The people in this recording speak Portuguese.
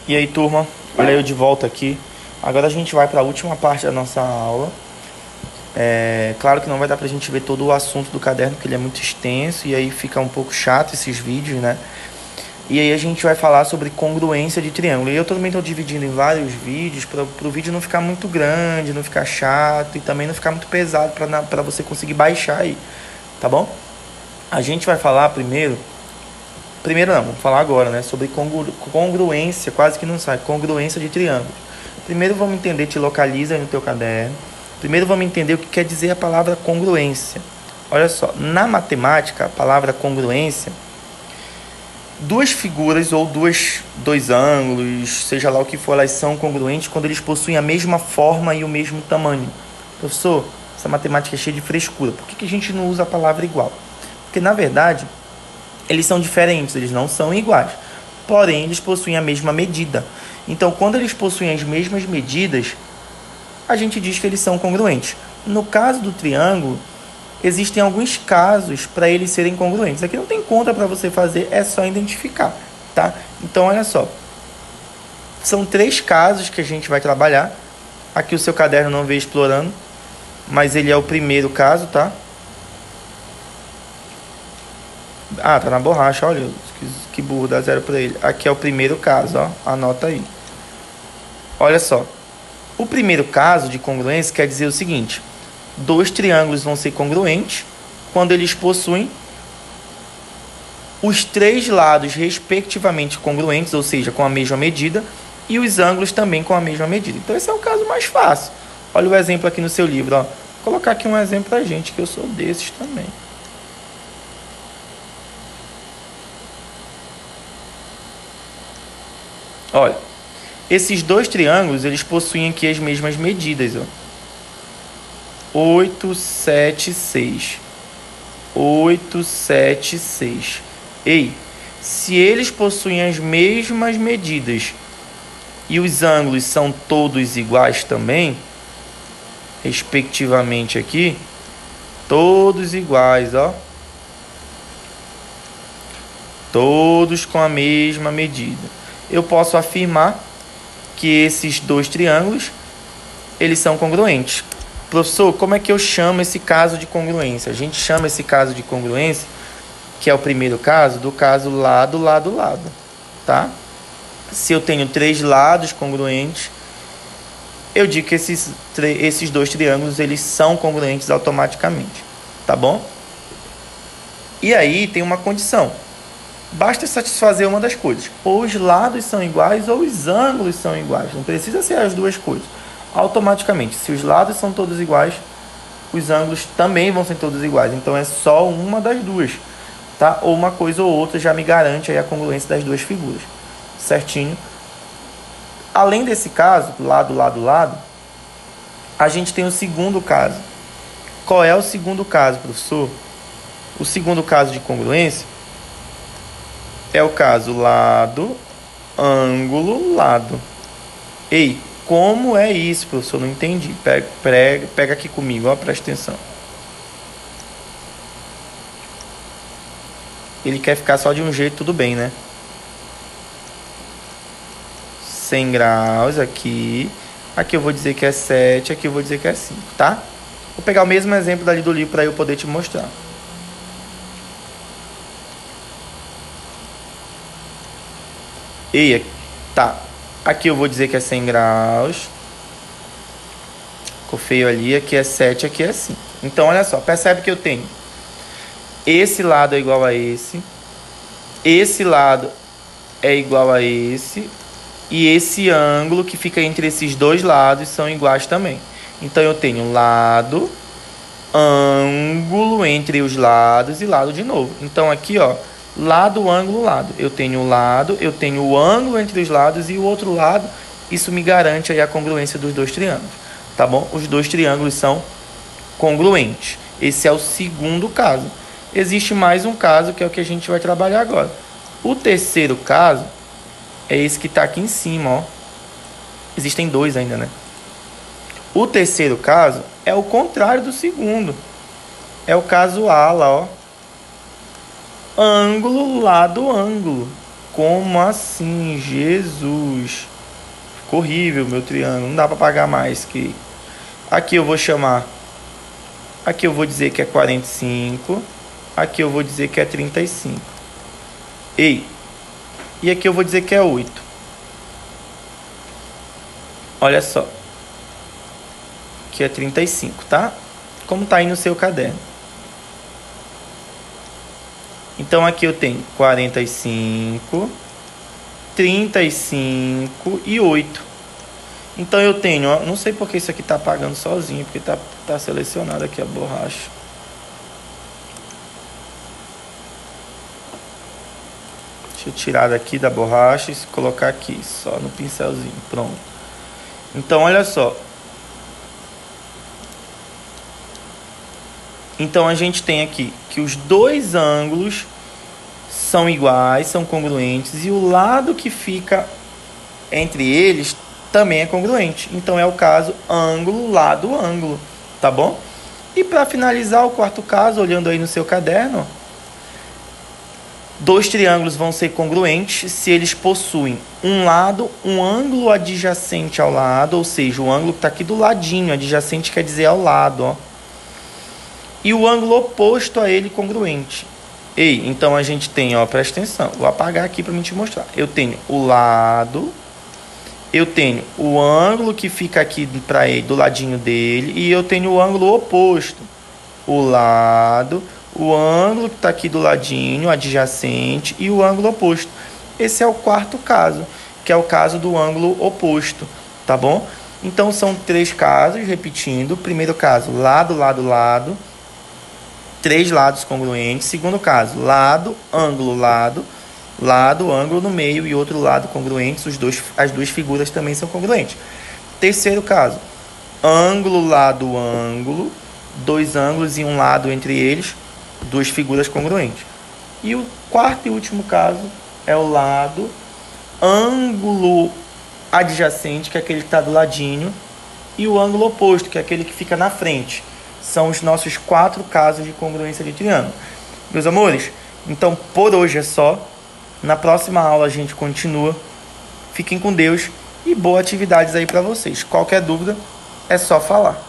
E aí, turma, olha eu de volta aqui. Agora a gente vai para a última parte da nossa aula. Claro que não vai dar pra gente ver todo o assunto do caderno, porque ele é muito extenso e aí fica um pouco chato esses vídeos, né? E aí a gente vai falar sobre congruência de triângulo. E eu também estou dividindo em vários vídeos para o vídeo não ficar muito grande, não ficar chato e também não ficar muito pesado para você conseguir baixar aí, tá bom? A gente vai falar primeiro não, vamos falar agora, né, sobre congruência, quase que não sai, congruência de triângulos. Primeiro vamos entender, te localiza aí no teu caderno. Primeiro vamos entender o que quer dizer a palavra congruência. Olha só, na matemática, a palavra congruência, duas figuras ou dois ângulos, seja lá o que for, elas são congruentes quando eles possuem a mesma forma e o mesmo tamanho. Professor, essa matemática é cheia de frescura. Por que a gente não usa a palavra igual? Porque, na verdade, eles são diferentes, eles não são iguais. Porém, eles possuem a mesma medida. Então, quando eles possuem as mesmas medidas, a gente diz que eles são congruentes. No caso do triângulo, existem alguns casos para eles serem congruentes. Aqui não tem conta para você fazer, é só identificar, tá? Então, olha só. São 3 casos que a gente vai trabalhar. Aqui o seu caderno não veio explorando, mas ele é o primeiro caso, tá? Ah, tá na borracha, olha, que burro, dá 0 para ele. Aqui é o primeiro caso, ó, anota aí. Olha só, o primeiro caso de congruência quer dizer o seguinte: dois triângulos vão ser congruentes quando eles possuem os 3 lados respectivamente congruentes, ou seja, com a mesma medida, e os ângulos também com a mesma medida. Então esse é o caso mais fácil. Olha o exemplo aqui no seu livro, ó. Vou colocar aqui um exemplo pra gente, que eu sou desses também. Olha, esses dois triângulos, eles possuem aqui as mesmas medidas, ó. 8, 7, 6. 8, 7, 6. Ei, se eles possuem as mesmas medidas e os ângulos são todos iguais também, respectivamente aqui, todos iguais, ó. Todos com a mesma medida. Eu posso afirmar que esses dois triângulos, eles são congruentes. Professor, como é que eu chamo esse caso de congruência? A gente chama esse caso de congruência, que é o primeiro caso, do caso lado, lado, lado, tá? Se eu tenho 3 lados congruentes, eu digo que esses dois triângulos, eles são congruentes automaticamente, tá bom? E aí tem uma condição. Basta satisfazer uma das coisas. Ou os lados são iguais ou os ângulos são iguais. Não precisa ser as duas coisas. Automaticamente, se os lados são todos iguais, os ângulos também vão ser todos iguais. Então é só uma das duas, tá? Ou uma coisa ou outra já me garante aí a congruência das duas figuras. Certinho? Além desse caso, lado, lado, lado, a gente tem o segundo caso. Qual é o segundo caso, professor? O segundo caso de congruência é o caso lado, ângulo, lado. Ei, como é isso, professor? Não entendi. Pega aqui comigo, ó, presta atenção. Ele quer ficar só de um jeito, tudo bem, né? 100 graus aqui. Aqui eu vou dizer que é 7, aqui eu vou dizer que é 5, tá? Vou pegar o mesmo exemplo dali do livro para eu poder te mostrar. E tá, aqui eu vou dizer que é 100 graus. Ficou feio ali, aqui é 7, aqui é 5. Então, olha só, percebe que eu tenho esse lado é igual a esse lado é igual a esse, e esse ângulo que fica entre esses dois lados são iguais também. Então, eu tenho lado, ângulo entre os lados e lado de novo. Então, aqui, ó, lado, ângulo, lado. Eu tenho o lado, eu tenho o ângulo entre os lados e o outro lado. Isso me garante aí a congruência dos dois triângulos, tá bom? Os dois triângulos são congruentes. Esse é o segundo caso. Existe mais um caso que é o que a gente vai trabalhar agora. O terceiro caso é esse que está aqui em cima, ó. Existem 2 ainda, né? O terceiro caso é o contrário do segundo. É o caso A lá, ó. Ângulo, lado, ângulo. como assim? Jesus. Ficou horrível meu triângulo. Não dá para pagar mais que... Aqui eu vou chamar... Aqui eu vou dizer que é 45. Aqui eu vou dizer que é 35. Ei. E aqui eu vou dizer que é 8. Olha só. Aqui é 35, tá? Como tá aí no seu caderno. Então aqui eu tenho 45, 35 e 8. Então eu tenho, ó, não sei porque isso aqui tá apagando sozinho, porque tá selecionado aqui a borracha. Deixa eu tirar daqui da borracha e colocar aqui, só no pincelzinho, pronto. Então olha só. Então a gente tem aqui que os dois ângulos são iguais, são congruentes, e o lado que fica entre eles também é congruente. Então é o caso ângulo, lado, ângulo, tá bom? E para finalizar o quarto caso, olhando aí no seu caderno, dois triângulos vão ser congruentes se eles possuem um lado, um ângulo adjacente ao lado, ou seja, o ângulo que está aqui do ladinho, adjacente quer dizer ao lado, ó. E o ângulo oposto a ele congruente. Ei, então a gente tem, ó, presta atenção, vou apagar aqui para mim te mostrar. Eu tenho o lado, eu tenho o ângulo que fica aqui para ele, do ladinho dele, e eu tenho o ângulo oposto. O lado, o ângulo que está aqui do ladinho, adjacente, e o ângulo oposto. Esse é o quarto caso, que é o caso do ângulo oposto, tá bom? Então são três casos, repetindo. Primeiro caso, lado, lado, lado. Três lados congruentes. Segundo caso, lado, ângulo, lado. Lado, ângulo no meio e outro lado congruentes. As duas figuras também são congruentes. Terceiro caso, ângulo, lado, ângulo. Dois ângulos e um lado entre eles. Duas figuras congruentes. E o quarto e último caso é o lado, ângulo adjacente, que é aquele que está do ladinho, e o ângulo oposto, que é aquele que fica na frente. São os nossos 4 casos de congruência de triângulo. Meus amores, então por hoje é só. Na próxima aula a gente continua. Fiquem com Deus e boas atividades aí para vocês. Qualquer dúvida é só falar.